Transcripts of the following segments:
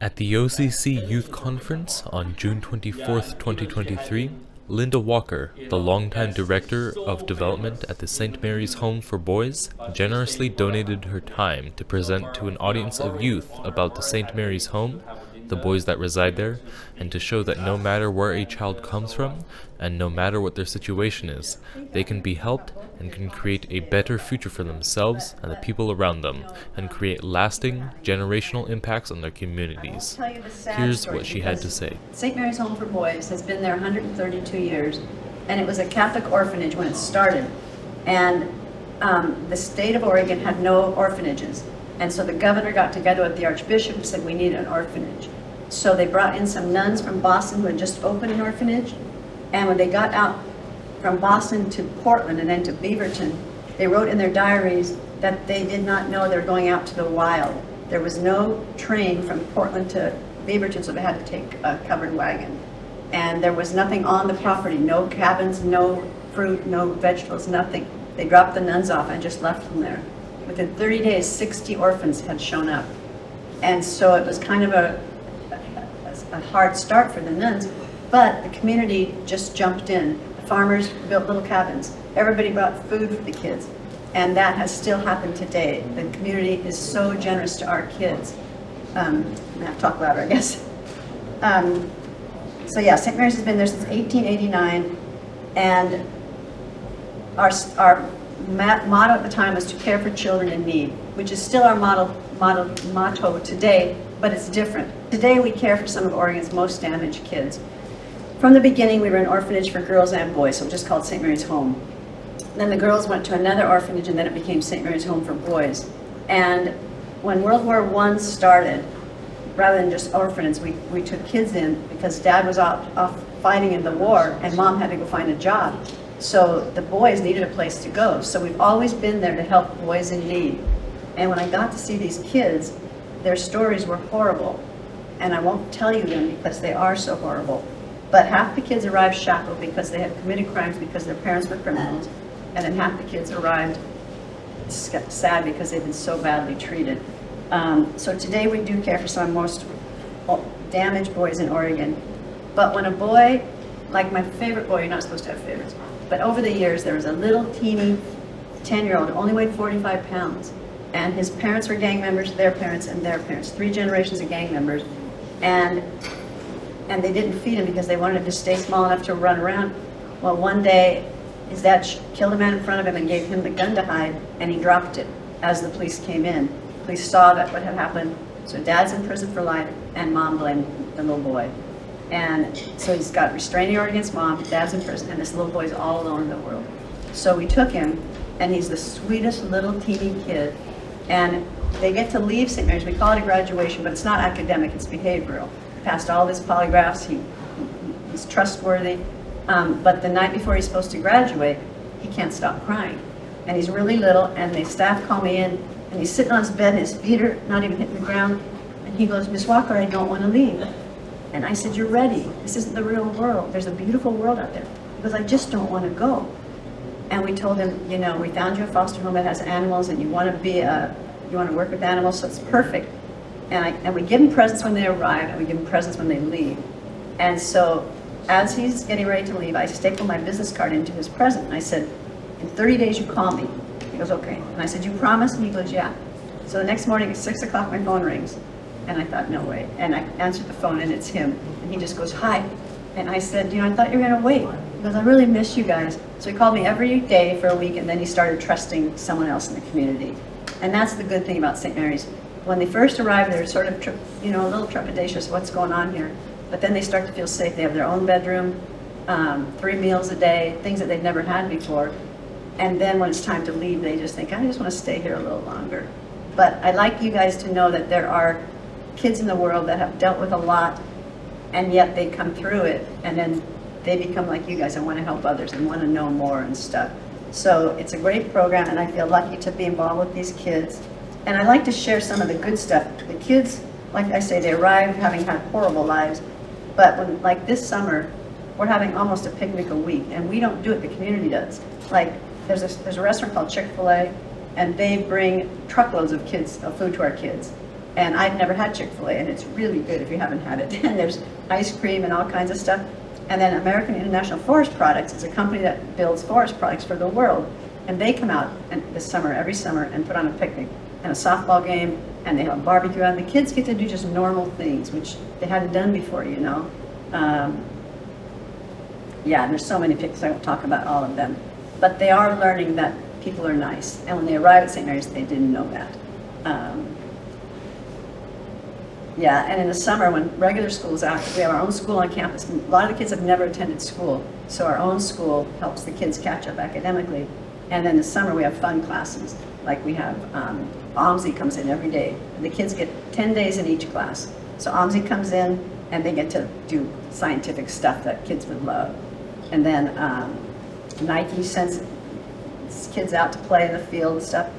At the OCC Youth Conference on June 24th, 2023, Lynda Walker, the longtime Director of Development at the St. Mary's Home for Boys, generously donated her time to present to an audience of youth about the St. Mary's Home, the boys that reside there, and to show that no matter where a child comes from, and no matter what their situation is, they can be helped and can create a better future for themselves and the people around them, and create lasting, generational impacts on their communities. Here's what she had to say. St. Mary's Home for Boys has been there 132 years, and it was a Catholic orphanage when it started. And the state of Oregon had no orphanages. And so the governor got together with the archbishop and said, we need an orphanage. So they brought in some nuns from Boston who had just opened an orphanage. And when they got out from Boston to Portland and then to Beaverton, they wrote in their diaries that they did not know they were going out to the wild. There was no train from Portland to Beaverton, so they had to take a covered wagon. And there was nothing on the property, no cabins, no fruit, no vegetables, nothing. They dropped the nuns off and just left them there. Within 30 days, 60 orphans had shown up. And so it was kind of a hard start for the nuns, but the community just jumped in. The farmers built little cabins. Everybody brought food for the kids. And that has still happened today. The community is so generous to our kids. I have to talk louder, I guess. So yeah, St. Mary's has been there since 1889, and our motto at the time was to care for children in need, which is still our motto today, but it's different. Today we care for some of Oregon's most damaged kids. From the beginning, we were an orphanage for girls and boys, so just called St. Mary's Home. Then the girls went to another orphanage, and then it became St. Mary's Home for Boys. And when World War I started, rather than just orphans, we took kids in because Dad was off fighting in the war, and Mom had to go find a job. So the boys needed a place to go. So we've always been there to help boys in need. And when I got to see these kids, their stories were horrible. And I won't tell you them because they are so horrible. But half the kids arrived shackled because they had committed crimes because their parents were criminals. And then half the kids arrived sad because they've been so badly treated. So today we do care for some of the most damaged boys in Oregon. But when a boy, like my favorite boy, you're not supposed to have favorites, but over the years there was a little teeny 10-year-old who only weighed 45 pounds. And his parents were gang members, their parents, and their parents. 3 generations of gang members. And they didn't feed him because they wanted him to stay small enough to run around. Well, one day, his dad killed a man in front of him and gave him the gun to hide, and he dropped it as the police came in. Police saw that what had happened, so Dad's in prison for life, and Mom blamed the little boy. And so he's got restraining order against Mom, Dad's in prison, and this little boy's all alone in the world. So we took him, and he's the sweetest little teeny kid, and they get to leave St. Mary's. We call it a graduation, but it's not academic, it's behavioral. He passed all of his polygraphs, he's trustworthy. But the night before he's supposed to graduate, he can't stop crying. And he's really little, and the staff call me in, and he's sitting on his bed, and his feet are not even hitting the ground. And he goes, Miss Walker, I don't want to leave. And I said, you're ready. This isn't the real world. There's a beautiful world out there. He goes, I just don't want to go. And we told him, you know, we found you a foster home that has animals, and you want to work with animals, so it's perfect. And we give him presents when they arrive, and we give him presents when they leave. And so as he's getting ready to leave, I stapled my business card into his present. And I said, in 30 days, you call me. He goes, okay. And I said, you promise? And he goes, yeah. So the next morning at 6 o'clock, my phone rings. And I thought, no way. And I answered the phone, and it's him. And he just goes, hi. And I said, you know, I thought you were going to wait. He goes, I really miss you guys. So he called me every day for a week, and then he started trusting someone else in the community. And that's the good thing about St. Mary's. When they first arrived, they were sort of, a little trepidatious, what's going on here? But then they start to feel safe. They have their own bedroom, 3 meals a day, things that they've never had before. And then when it's time to leave, they just think, I just want to stay here a little longer. But I'd like you guys to know that there are kids in the world that have dealt with a lot, and yet they come through it, and then they become like you guys and want to help others and want to know more and stuff. So it's a great program, and I feel lucky to be involved with these kids. And I like to share some of the good stuff. The kids, like I say, they arrive having had horrible lives. But when, like this summer, we're having almost a picnic a week, and we don't do it, the community does. Like, there's a restaurant called Chick-fil-A, and they bring truckloads of food to our kids. And I've never had Chick-fil-A, and it's really good if you haven't had it. And there's ice cream and all kinds of stuff. And then American International Forest Products is a company that builds forest products for the world. And they come out this summer, every summer, and put on a picnic and a softball game, and they have a barbecue, and the kids get to do just normal things, which they hadn't done before, you know. Yeah, and there's so many pictures, I won't talk about all of them. But they are learning that people are nice. And when they arrive at St. Mary's, they didn't know that. Yeah, and in the summer, when regular school's out, we have our own school on campus. A lot of the kids have never attended school, so our own school helps the kids catch up academically. And then in the summer, we have fun classes. Like we have, OMSI comes in every day. And the kids get 10 days in each class. So OMSI comes in, and they get to do scientific stuff that kids would love. And then Nike sends kids out to play in the field and stuff.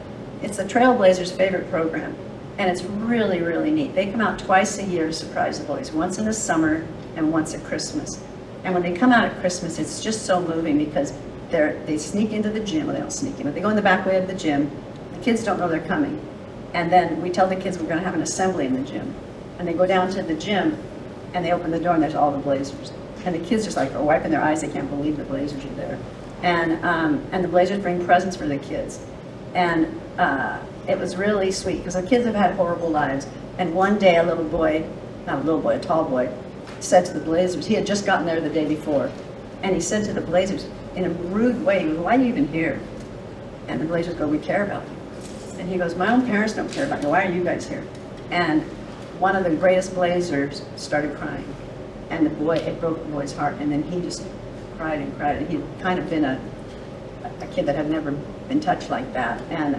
It's the Trailblazers' favorite program. And it's really, really neat. They come out twice a year to surprise the boys, once in the summer and once at Christmas. And when they come out at Christmas, it's just so moving because they sneak into the gym. Well, they don't sneak in, but they go in the back way of the gym. The kids don't know they're coming. And then we tell the kids we're going to have an assembly in the gym. And they go down to the gym, and they open the door, and there's all the Blazers. And the kids just like are wiping their eyes. They can't believe the Blazers are there. And the Blazers bring presents for the kids. And it was really sweet because the kids have had horrible lives. And one day a little boy, not a little boy, a tall boy, said to the Blazers, he had just gotten there the day before, and he said to the Blazers in a rude way, he goes, "Why are you even here?" And the Blazers go, "We care about you." And he goes, "My own parents don't care about you. Why are you guys here?" And one of the greatest Blazers started crying. And it broke the boy's heart. And then he just cried and cried. And he'd kind of been a kid that had never been touched like that. And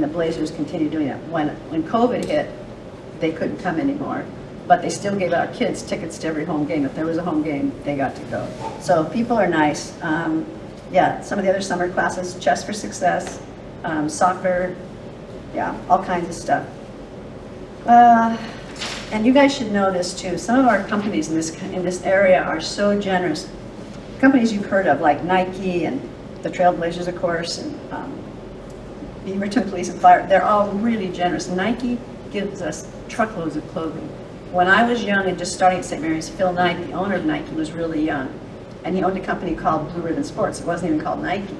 the Blazers continued doing that. When COVID hit, they couldn't come anymore. But they still gave our kids tickets to every home game. If there was a home game, they got to go. So people are nice. Yeah, some of the other summer classes, Chess for Success, soccer, yeah, all kinds of stuff. And you guys should know this too. Some of our companies in this area are so generous. Companies you've heard of, like Nike and the Trailblazers, of course, and Beaverton Police and Fire, they're all really generous. Nike gives us truckloads of clothing. When I was young and just starting at St. Mary's, Phil Knight, the owner of Nike, was really young. And he owned a company called Blue Ribbon Sports. It wasn't even called Nike.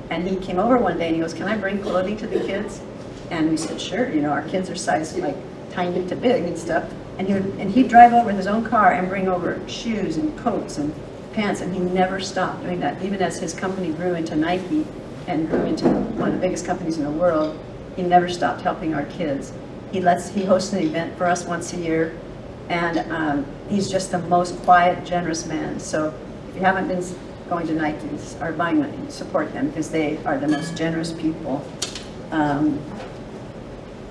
And he came over one day and he goes, "Can I bring clothing to the kids?" And we said, "Sure, you know, our kids are sized like tiny to big and stuff." And he'd drive over in his own car and bring over shoes and coats and pants, and he never stopped doing that. Even as his company grew into Nike and grew into one of the biggest companies in the world, he never stopped helping our kids. He hosts an event for us once a year, and he's just the most quiet, generous man. So if you haven't been going to Nike's or buying Nike, support them because they are the most generous people.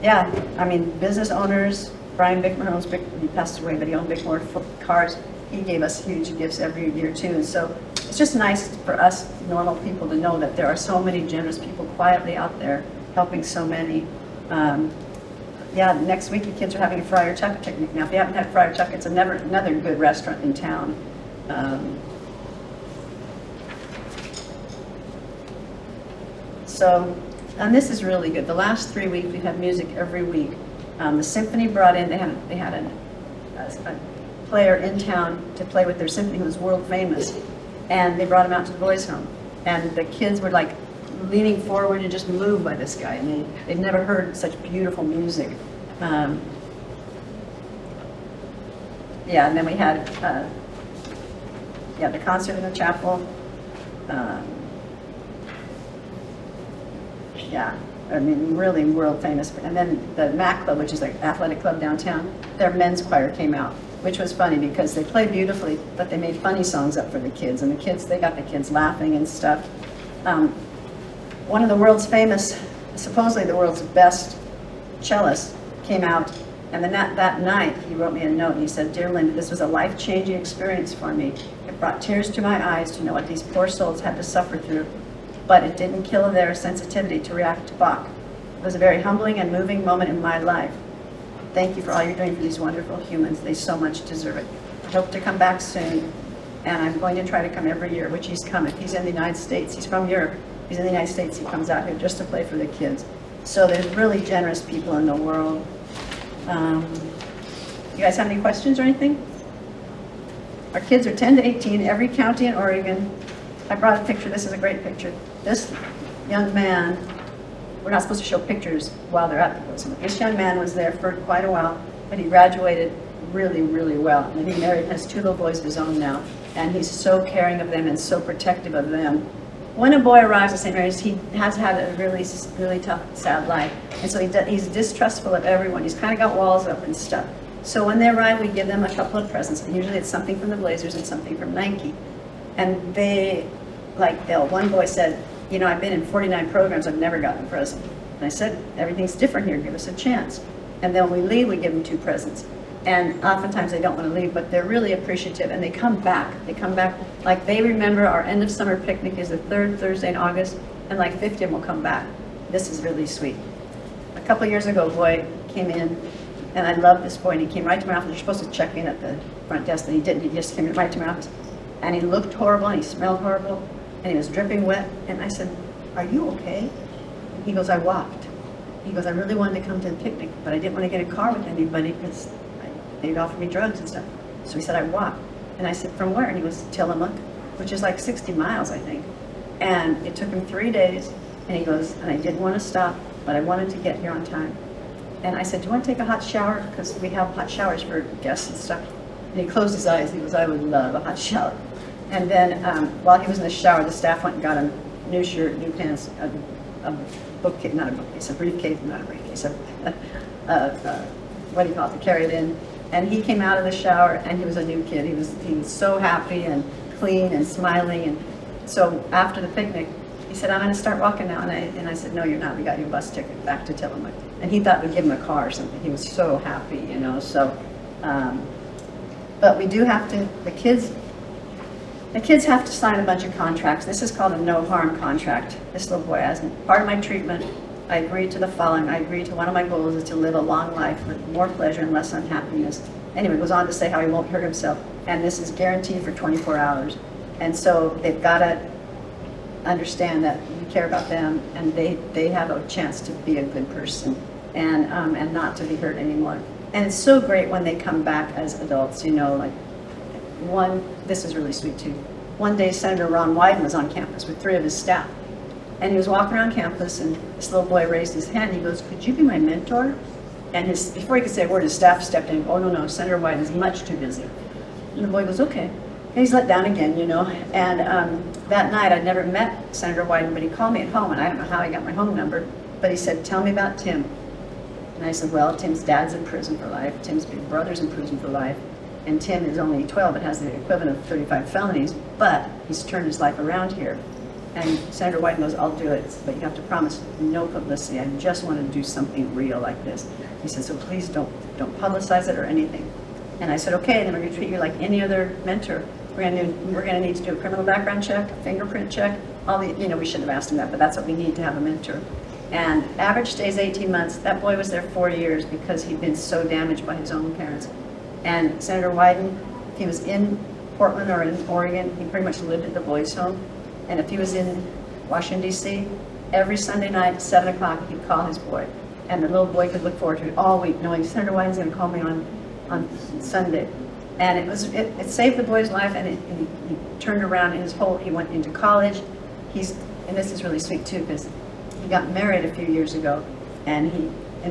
Yeah, I mean, business owners, Brian Bickmore owns he passed away, but he owned Bickmore Cars. He gave us huge gifts every year too. And so it's just nice for us normal people to know that there are so many generous people quietly out there helping so many. Yeah, next week the kids are having a Friar Tuck picnic. Now, if you haven't had Friar Tuck, it's another good restaurant in town. And this is really good. The last 3 weeks we've had music every week. The symphony brought in, they had a player in town to play with their symphony who was world famous, and they brought him out to the boys' home. And the kids were like leaning forward and just moved by this guy. I mean, they'd never heard such beautiful music. Yeah, and then we had the concert in the chapel. Yeah, I mean, really world famous. And then the MAC Club, which is like athletic club downtown, their men's choir came out, which was funny because they played beautifully, but they made funny songs up for the kids, and they got the kids laughing and stuff. One of the world's famous, supposedly the world's best cellists came out, and then that night he wrote me a note and he said, "Dear Lynda, this was a life-changing experience for me. It brought tears to my eyes to know what these poor souls had to suffer through, but it didn't kill their sensitivity to react to Bach. It was a very humbling and moving moment in my life. Thank you for all you're doing for these wonderful humans. They so much deserve it. I hope to come back soon, and I'm going to try to come every year," which he's coming. He's in the United States. He's from Europe. He's in the United States. He comes out here just to play for the kids. So there's really generous people in the world. You guys have any questions or anything? Our kids are 10 to 18, every county in Oregon. I brought a picture. This is a great picture. This young man, we're not supposed to show pictures while they're at the boys' home. This young man was there for quite a while, but he graduated really, really well. And he married, has 2 little boys of his own now. And he's so caring of them and so protective of them. When a boy arrives at St. Mary's, he has had a really, really tough, sad life. And so he's distrustful of everyone. He's kind of got walls up and stuff. So when they arrive, we give them a couple of presents. And usually it's something from the Blazers and something from Nike. And one boy said, you know, I've been in 49 programs, I've never gotten a present. And I said, everything's different here, give us a chance. And then when we leave, we give them 2 presents. And oftentimes they don't want to leave, but they're really appreciative, and they come back. They come back, like they remember our end of summer picnic is the 3rd Thursday in August, and like 50 of them will come back. This is really sweet. A couple of years ago, a boy came in, and I love this boy, and he came right to my office. You're supposed to check in at the front desk, and he didn't. He just came right to my office. And he looked horrible, and he smelled horrible, and he was dripping wet. And I said, are you okay? And he goes, I walked. He goes, I really wanted to come to the picnic, but I didn't want to get a car with anybody because they'd offer me drugs and stuff. So he said, I walked. And I said, from where? And he goes, Tillamook, which is like 60 miles, I think. And it took him 3 days. And he goes, and I didn't want to stop, but I wanted to get here on time. And I said, do you want to take a hot shower? Because we have hot showers for guests and stuff. And he closed his eyes. He goes, I would love a hot shower. And then while he was in the shower, the staff went and got him new shirt, new pants, a bookcase, not a bookcase, a briefcase, not a briefcase, what do you call it, to carry it in. And he came out of the shower, and he was a new kid. He was so happy and clean and smiling. And so after the picnic, he said, I'm going to start walking now. And I said, no, you're not. We got you a bus ticket back to Tillamook. And he thought we'd give him a car or something. He was so happy, you know. So, but we do have to, the kids have to sign a bunch of contracts. This is called a no-harm contract. This little boy has part of my treatment. I agreed to the following. I agreed to one of my goals is to live a long life with more pleasure and less unhappiness. Anyway, it goes on to say how he won't hurt himself. And this is guaranteed for 24 hours. And so they've got to understand that we care about them, and they have a chance to be a good person and not to be hurt anymore. And it's so great when they come back as adults, you know, like this is really sweet too. One day Senator Ron Wyden was on campus with 3 of his staff. And he was walking around campus, and this little boy raised his hand. He goes, could you be my mentor? And before he could say a word, his staff stepped in. Oh, no, Senator Wyden is much too busy. And the boy goes, okay. And he's let down again, you know. And that night, I'd never met Senator Wyden, but he called me at home, and I don't know how he got my home number. But he said, tell me about Tim. And I said, well, Tim's dad's in prison for life. Tim's big brother's in prison for life. And Tim is only 12, but has the equivalent of 35 felonies. But he's turned his life around here. And Senator Wyden goes, I'll do it, but you have to promise no publicity. I just want to do something real like this. He said, so please don't publicize it or anything. And I said, okay, then we're going to treat you like any other mentor. We're going to need to do a criminal background check, a fingerprint check, we shouldn't have asked him that, but that's what we need to have a mentor. And average stays 18 months. That boy was there 4 years because he'd been so damaged by his own parents. And Senator Wyden, if he was in Portland or in Oregon, he pretty much lived at the boys' home. And if he was in Washington, D.C., every Sunday night at 7 o'clock, he'd call his boy. And the little boy could look forward to it all week, knowing Senator Wyden's going to call me on Sunday. And it saved the boy's life, and he turned around in he went into college. And this is really sweet too, because he got married a few years ago, and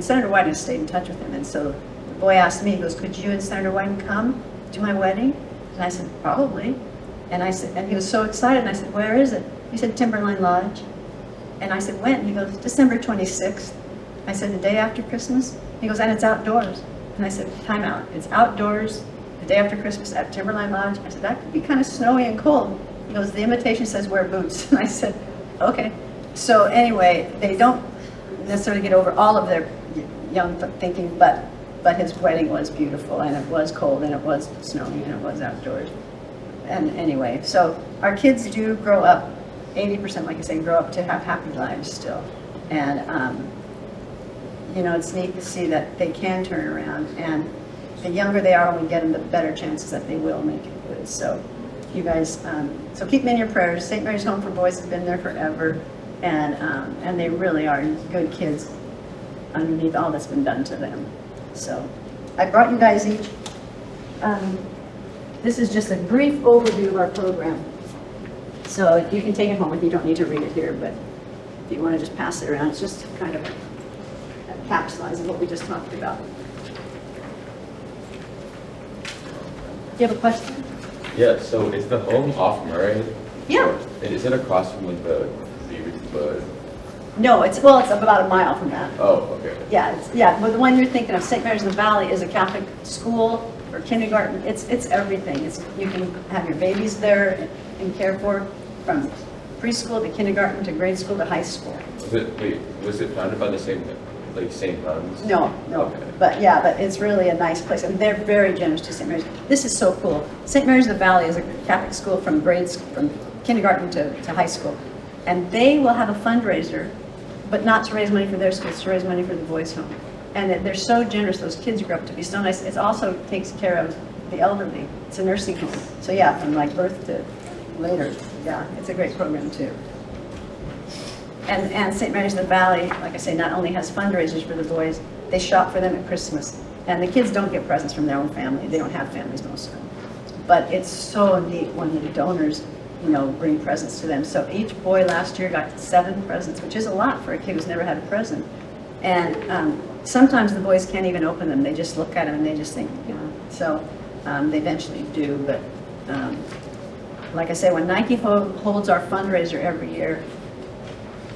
Senator Wyden has stayed in touch with him. And so the boy asked me, he goes, could you and Senator Wyden come to my wedding? And I said, probably. And he was so excited, and I said, where is it? He said, Timberline Lodge. And I said, when? He goes, December 26th. I said, the day after Christmas? He goes, and it's outdoors. And I said, time out. It's outdoors the day after Christmas at Timberline Lodge. I said, that could be kind of snowy and cold. He goes, the invitation says wear boots. And I said, okay. So anyway, they don't necessarily get over all of their young thinking, but his wedding was beautiful, and it was cold, and it was snowy, and it was outdoors. And anyway, so our kids do grow up, 80%, like I say, grow up to have happy lives still. And, it's neat to see that they can turn around. And the younger they are when we get them, the better chances that they will make it good. So you guys, so keep them in your prayers. St. Mary's Home for Boys has been there forever. And they really are good kids underneath all that's been done to them. So I brought you guys each. This is just a brief overview of our program. So you can take it home with you. You don't need to read it here, but if you want to just pass it around, it's just kind of capsulizing what we just talked about. Do you have a question? Yeah, so is the home off Murray? Yeah. And is it across from like the No, it's about a mile from that. Oh, okay. Yeah, but the one you're thinking of, St. Mary's in the Valley, is a Catholic school or kindergarten. It's everything. You can have your babies there and care for from preschool to kindergarten to grade school to high school. Was it founded by the same, like St. Nuns? No, Okay. but it's really a nice place, and they're very generous to St. Mary's. This is so cool. St. Mary's in the Valley is a Catholic school from kindergarten to high school, and they will have a fundraiser, but not to raise money for their schools, to raise money for the boys' home. And they're so generous. Those kids grow up to be so nice. It also takes care of the elderly. It's a nursing home. So yeah, from like birth to later. Yeah, it's a great program too. And St. Mary's in the Valley, like I say, not only has fundraisers for the boys, they shop for them at Christmas. And the kids don't get presents from their own family. They don't have families, most of them. But it's so neat when the donors, bring presents to them. So each boy last year got 7 presents, which is a lot for a kid who's never had a present. And sometimes the boys can't even open them. They just look at them and they just think, So they eventually do. But like I say, when Nike holds our fundraiser every year,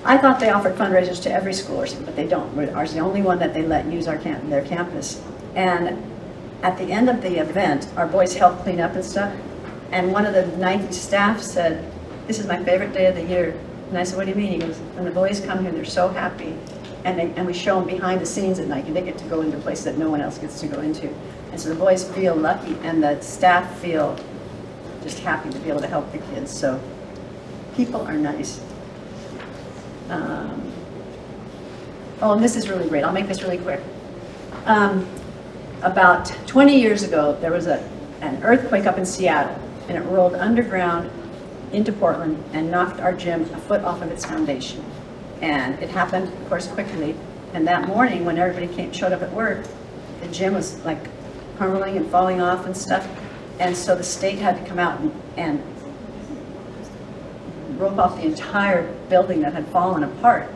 I thought they offered fundraisers to every school or something, but they don't. Ours is the only one that they let use their campus. And at the end of the event, our boys help clean up and stuff. And one of the Nike staff said, "This is my favorite day of the year." And I said, "What do you mean?" He goes, "When the boys come here, they're so happy." And we show them behind the scenes at Nike. They get to go into places that no one else gets to go into. And so the boys feel lucky, and the staff feel just happy to be able to help the kids. So people are nice. And this is really great. I'll make this really quick. About 20 years ago, there was an earthquake up in Seattle, and it rolled underground into Portland and knocked our gym a foot off of its foundation. And it happened, of course, quickly. And that morning, when everybody showed up at work, the gym was like crumbling and falling off and stuff. And so the state had to come out and rope off the entire building that had fallen apart.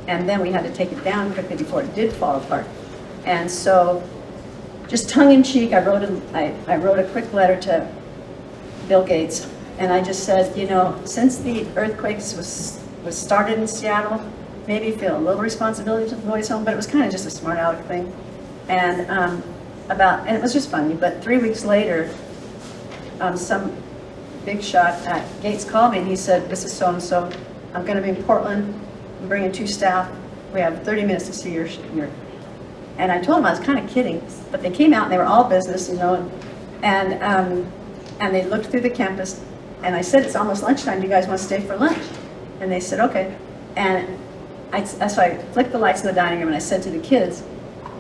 And then we had to take it down quickly before it did fall apart. And so, just tongue-in-cheek, I wrote a quick letter to Bill Gates, and I just said, since the earthquakes was started in Seattle, maybe feel a little responsibility to the boys' home, but it was kind of just a smart aleck thing. And it was just funny. But 3 weeks later, some big shot at Gates called me and he said, "This is so and so. I'm going to be in Portland. I'm bringing 2 staff. We have 30 minutes to see your." And I told him I was kind of kidding, but they came out and they were all business, and they looked through the campus. And I said, "It's almost lunchtime. Do you guys want to stay for lunch?" And they said, "Okay." And so I flicked the lights in the dining room and I said to the kids,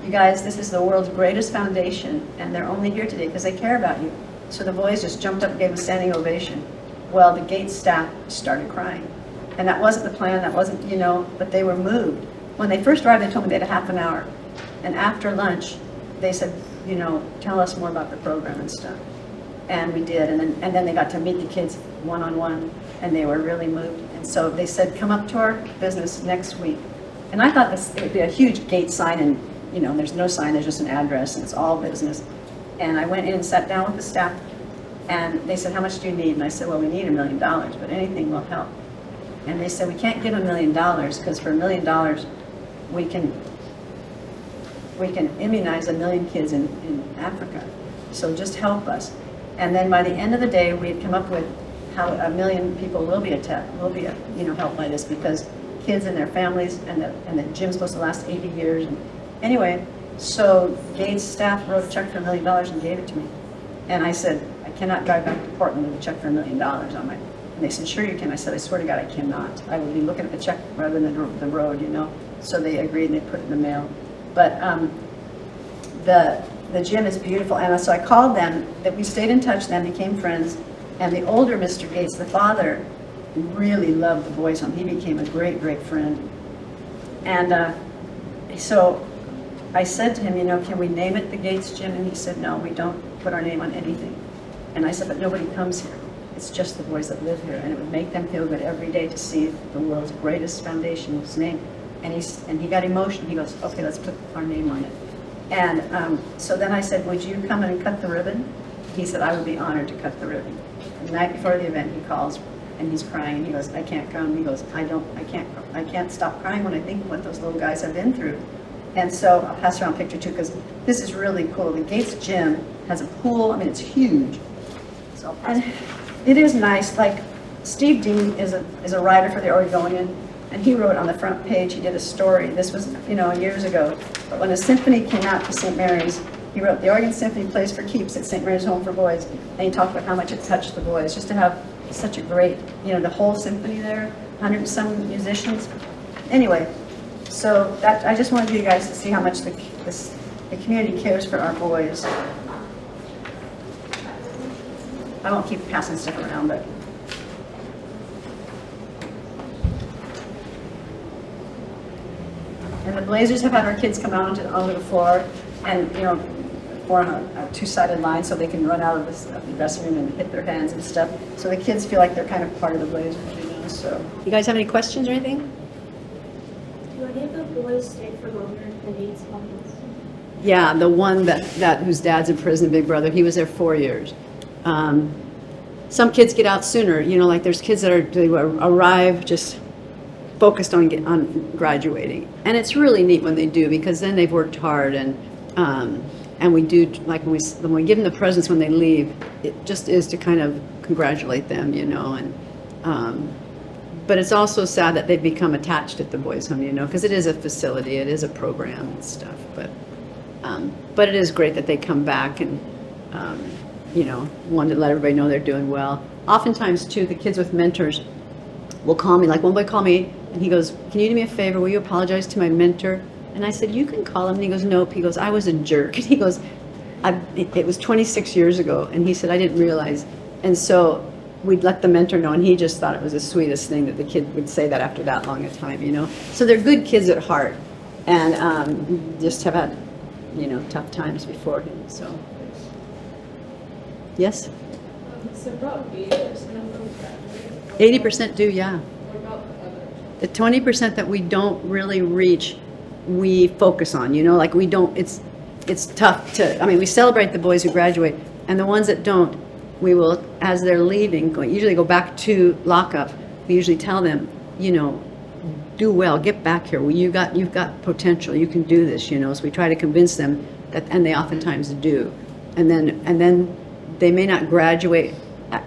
"You guys, this is the world's greatest foundation, and they're only here today because they care about you." So the boys just jumped up and gave a standing ovation. Well, the Gates staff started crying. And that wasn't the plan, that wasn't, but they were moved. When they first arrived, they told me they had a half an hour. And after lunch, they said, "Tell us more about the program and stuff." And we did, and then they got to meet the kids one-on-one, and they were really moved. And so they said, "Come up to our business next week." And I thought it would be a huge gate sign, and there's no sign, there's just an address, and it's all business. And I went in and sat down with the staff, and they said, "How much do you need?" And I said, "Well, we need $1 million, but anything will help." And they said, "We can't give $1 million because for $1 million, we can immunize 1 million kids in Africa. So just help us." And then by the end of the day, we had come up with how 1 million people will be helped by this, because kids and their families, and the gym's supposed to last 80 years. And anyway, so Gates staff wrote a check for $1 million and gave it to me. And I said, "I cannot drive back to Portland with a check for $1 million on my." And they said, "Sure you can." I said, "I swear to God, I cannot. I will be looking at the check rather than the road, So they agreed and they put it in the mail. But the gym is beautiful. And so I called them, that we stayed in touch then, became friends. And the older Mr. Gates, the father, really loved the boys home. He became a great, great friend. And so I said to him, you know, can we name it the Gates Gym? And he said, no, we don't put our name on anything. And I said, but nobody comes here. It's just the boys that live here, and it would make them feel good every day to see the world's greatest foundation was named. And he got emotional. He goes, okay, let's put our name on it. And so then I said, would you come in and cut the ribbon? He said, I would be honored to cut the ribbon. The night before the event, he calls and he's crying. He goes, I can't come. He goes, I can't stop crying when I think of what those little guys have been through. And so I'll pass around a picture too, because this is really cool. The Gates Gym has a pool. I mean, it's huge. So and it is nice. Like Steve Dean is a writer for the Oregonian, and he wrote on the front page. He did a story. This was years ago. But when a symphony came out to St. Mary's, he wrote, the Oregon Symphony plays for keeps at St. Mary's Home for Boys, and he talked about how much it touched the boys, just to have such a great, the whole symphony there, 100 and some musicians. Anyway, so that I just wanted you guys to see how much the community cares for our boys. I won't keep passing stuff around, but. And the Blazers have had our kids come out onto the floor and, form a two-sided line so they can run out of the dressing room and hit their hands and stuff. So the kids feel like they're kind of part of the Blazers, so. You guys have any questions or anything? Do any of the boys stay for longer than 8 months? Yeah, the one that whose dad's in prison, Big Brother, he was there 4 years. Some kids get out sooner, like there's kids that arrive just focused on graduating, and it's really neat when they do, because then they've worked hard, and we do, like when we give them the presents when they leave, it just is to kind of congratulate them, and but it's also sad that they've become attached at the boys' home, because it is a facility, it is a program and stuff, but it is great that they come back and want to let everybody know they're doing well. Oftentimes too, the kids with mentors will call me, like one boy called me and he goes, can you do me a favor, will you apologize to my mentor? And I said, you can call him. And he goes, nope. He goes, I was a jerk. And he goes, it was 26 years ago. And he said, I didn't realize. And so we'd let the mentor know, and he just thought it was the sweetest thing that the kid would say that after that long a time, So they're good kids at heart, and just have had, tough times before him, so. Yes? So about 80% of them graduate. 80% do, yeah. What about the other? The 20% that we don't really reach, we focus on, like we don't, it's tough to, we celebrate the boys who graduate, and the ones that don't, we will, as they're leaving, usually go back to lockup, we usually tell them, do well, get back here, you've got potential, you can do this, so we try to convince them that, and they oftentimes do, and then they may not graduate,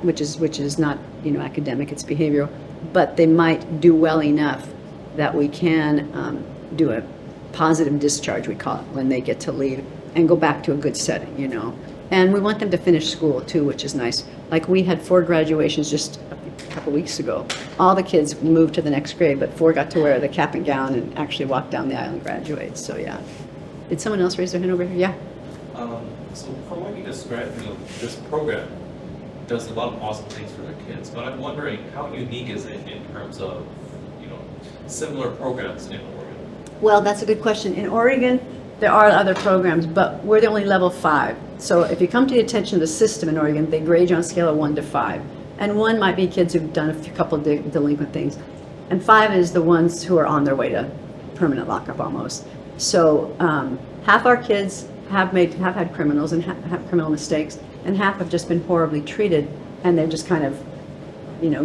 which is not, academic, it's behavioral, but they might do well enough that we can do a positive discharge, we call it, when they get to leave and go back to a good setting, And we want them to finish school too, which is nice. Like we had 4 graduations just a couple weeks ago. All the kids moved to the next grade, but 4 got to wear the cap and gown and actually walk down the aisle and graduate, so yeah. Did someone else raise their hand over here? Yeah? So from what you described, this program does a lot of awesome things for the kids, but I'm wondering how unique is it in terms of, similar programs in Oregon? Well, that's a good question. In Oregon, there are other programs, but we're the only level 5. So if you come to the attention of the system in Oregon, they grade you on a scale of 1 to 5. And 1 might be kids who've done a couple of delinquent things. And 5 is the ones who are on their way to permanent lockup almost. So half our kids have had criminals and have criminal mistakes, and half have just been horribly treated, and they've just kind of,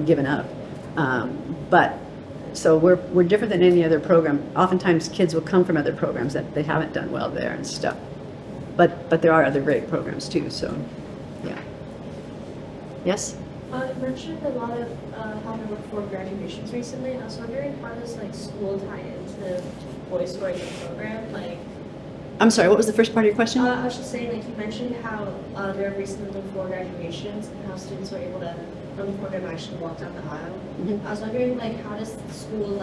given up. So we're different than any other program. Oftentimes kids will come from other programs that they haven't done well there and stuff. But there are other great programs too, so yeah. Yes? You mentioned a lot of how there were 4 graduations recently, and I was wondering how does school tie into boys who are in the program? I'm sorry, what was the first part of your question? I was just saying, you mentioned how there have recently been 4 graduations and how students were able to, from the program, actually walk down the aisle. Mm-hmm. I was wondering, how does the school,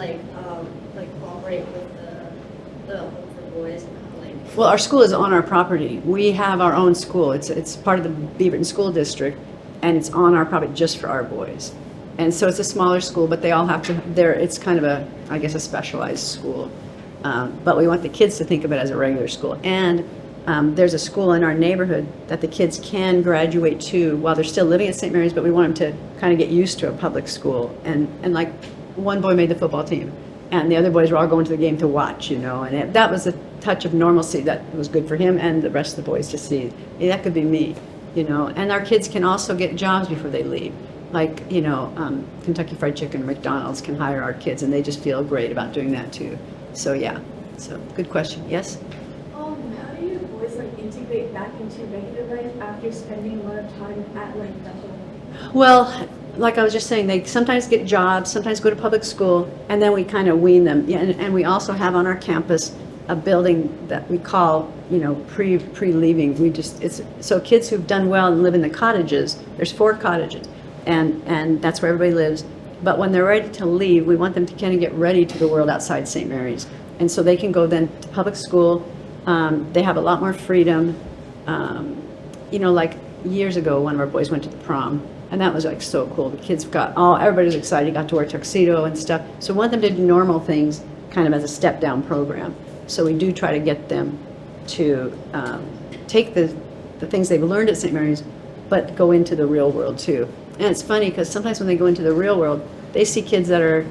cooperate with the Home for Boys and how, Well, our school is on our property. We have our own school. It's part of the Beaverton School District, and it's on our property just for our boys. And so it's a smaller school, but they all have to, it's kind of a specialized school. But we want the kids to think of it as a regular school. And there's a school in our neighborhood that the kids can graduate to while they're still living at St. Mary's, but we want them to kind of get used to a public school. And like, one boy made the football team, and the other boys were all going to the game to watch, you know, and that was a touch of normalcy that was good for him and the rest of the boys to see. That could be me, you know. And our kids can also get jobs before they leave. Like, you know, Kentucky Fried Chicken, McDonald's can hire our kids, and they just feel great about doing that too. So yeah, so good question. Yes? How do your boys like integrate back into regular life after spending a lot of time at like the home? Well, like I was just saying, they sometimes get jobs, sometimes go to public school, and then we kind of wean them. Yeah, and we also have on our campus a building that we call, you know, pre-leaving. It's so kids who've done well and live in the cottages. There's 4 cottages, and that's where everybody lives. But when they're ready to leave, we want them to kind of get ready to the world outside St. Mary's, and so they can go then to public school. They have a lot more freedom. You know, like years ago, one of our boys went to the prom. And that was like so cool. The kids everybody was excited, got to wear tuxedo and stuff. So we want them to do normal things kind of as a step down program. So we do try to get them to take the things they've learned at St. Mary's, but go into the real world too. And it's funny because sometimes when they go into the real world, they see kids that are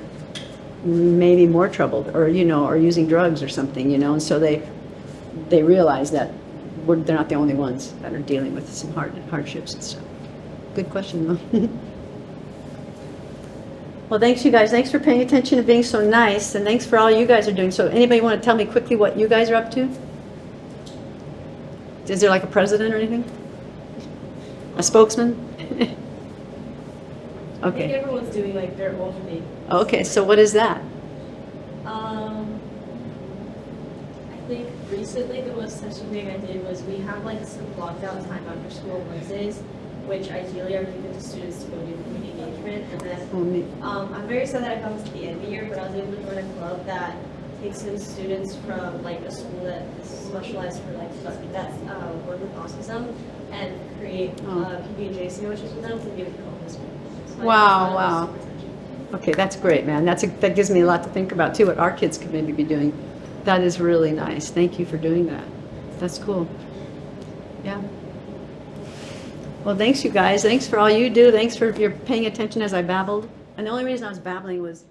maybe more troubled or, you know, or using drugs or something, you know, and so they realize that they're not the only ones that are dealing with some hardships and stuff. Good question, though. Well, thanks, you guys. Thanks for paying attention and being so nice, and thanks for all you guys are doing. So anybody want to tell me quickly what you guys are up to? Is there like a president or anything? A spokesman? I think Okay. everyone's doing like their own thing. Okay, so what is that? I think recently the most touching thing I did was we have like some blocked out time after school Wednesdays, which ideally are given to students to go do community engagement. And then I'm very sad that I found this at the end of the year, but I was able to join a club that takes in students from like a school that is specialized for like that's work with autism and create PB&J sandwiches with them to give to homeless people. So Wow, I wow. thought that was super touching. Okay, that's great, man. That gives me a lot to think about too, what our kids could maybe be doing. That is really nice. Thank you for doing that. That's cool. Yeah. Well, thanks, you guys. Thanks for all you do. Thanks for your paying attention as I babbled. And the only reason I was babbling was